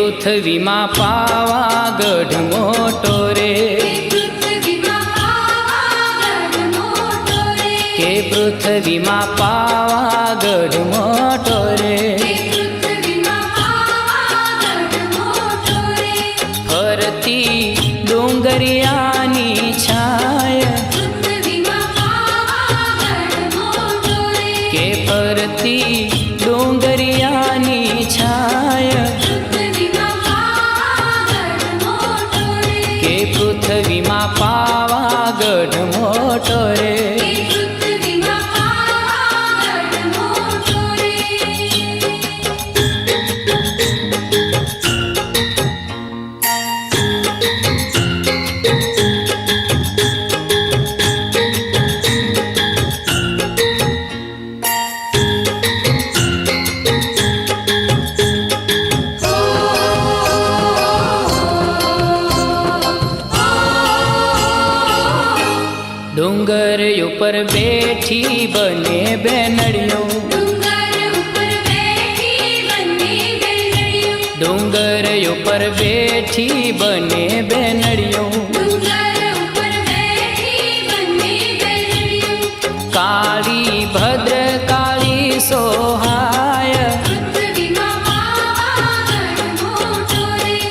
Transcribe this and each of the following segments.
પૃથ્વીમાં પાવાગઢ મોટો રે, કે પૃથ્વીમાં પાવાગઢ મોટો રે, ફરતી ડુંગરિયાની છાય, કે ફરતી ડુંગરિયાની છાય, કે પૃથ્વીમાં પાવાગઢ મોટો રે. ડુંગર ઉપર બેઠી બને બેનડીઓ, ડુંગર ઉપર બેઠી બને બેનડીઓ, કાળી ભદ્ર કાળી સોહાય,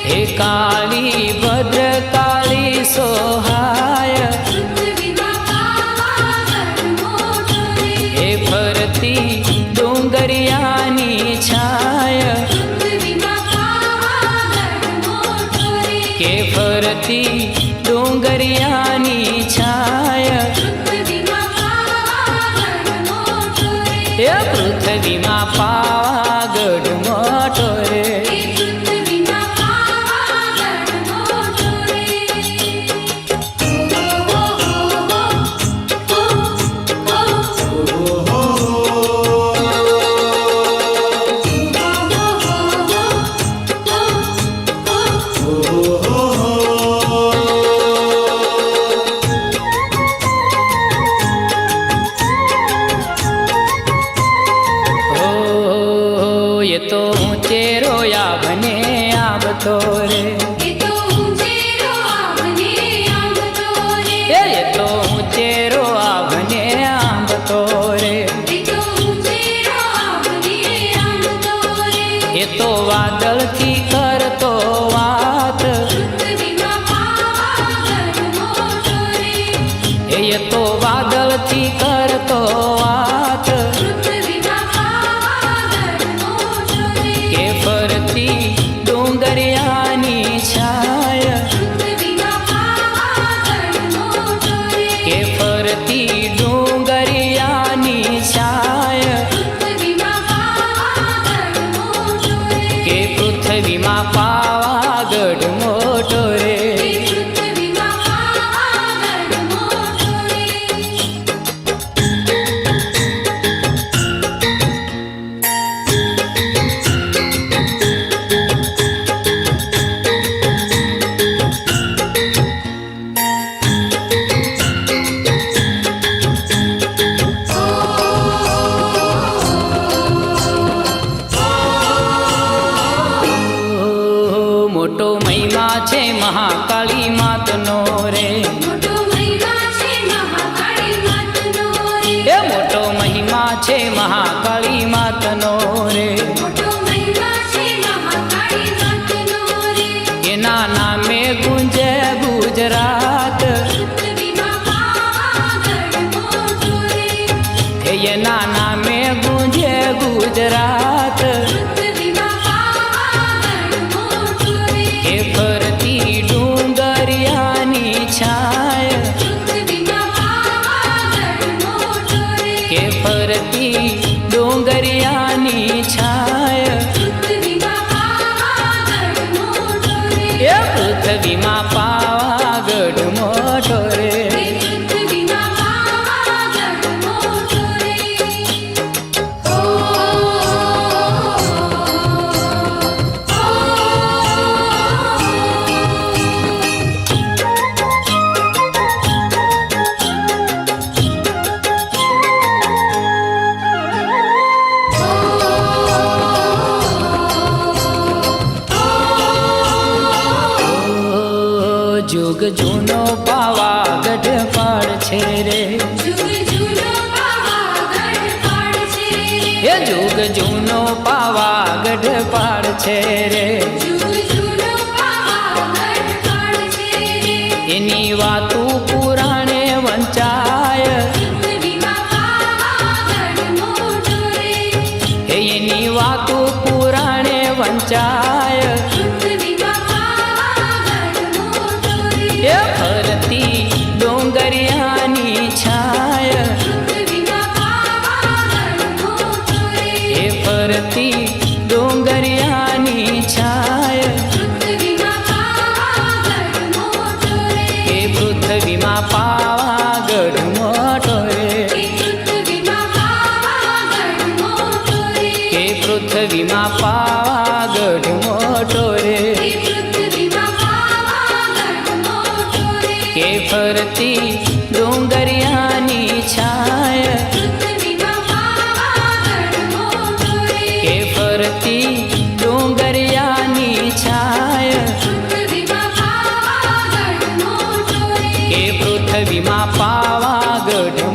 હે કાળી ભદ્ર કાળી સોહાય, ફરતી ડુંગરિયાની છાય, કે ફરતી ડુંગરિયાની છાય, એ પૃથ્વીમાં પાવાગઢ મોટો રે. ये तो ऊंचे रोया बने आबतो रे, ये तो ऊंचे रोया बने आबतो रे, ये तो ऊंचे रोया बने आबतो रे, ये तो वादळ थी करतो वात, ये तो वादळ थी करतो वात, फरती डुंगरियानी छाय, के फरती डुंगरियानी छाय, के पृथ्वीમાં પાવાગઢ મોટો રે. મોટો મહિમા છે મહાકાળી માતનો રે, એ મોટો મહિમા છે મહાકાળી માતનો રે, એના નામે ગુંજે ગુજરાત, એના નામે ગુંજે ગુજરાત, ફરતી ડુંગરિયાની છાય, કે ફરતી ડુંગરિયાની છાય, એ પૃથ્વીમાં પાવાગઢ મોટો રે. છે રે જુગ જૂનો પાવાગઢ પાડ છે રે એ જુગ જૂનો પાવાગઢ પાડ છે રે જુગ જૂનો પાવાગઢ પાડ છે રે એની વાતું પુરાણે વંચાય પૃથ્વીમાં પાવાગઢ મોટો રે એની વાતું પુરાણે વંચાય પૃથ્વીમાં પાવાગઢ મોટો રે એ ફરતી ડોંગરિયાની છાય પૃથ્વીમાં પાવાગઢ મોટો રે એ ફરતી ડોંગરિયાની છાય પૃથ્વીમાં પાવાગઢ મોટો રે એ પૃથ્વીમાં પાવાગઢ મોટો રે પૃથ્વીમાં પાવાગઢ મોટો રે એ પૃથ્વીમાં પાવાગઢ મોટો રે પૃથ્વીમાં પાવાગઢ મોટો રે કે ફરતી ડોંગરિયાની છાય પૃથ્વીમાં પાવાગઢ મોટો રે કે ફરતી ડોંગરિયાની છાય પૃથ્વીમાં પાવાગઢ મોટો રે કે પૃથ્વીમાં પાવાગઢ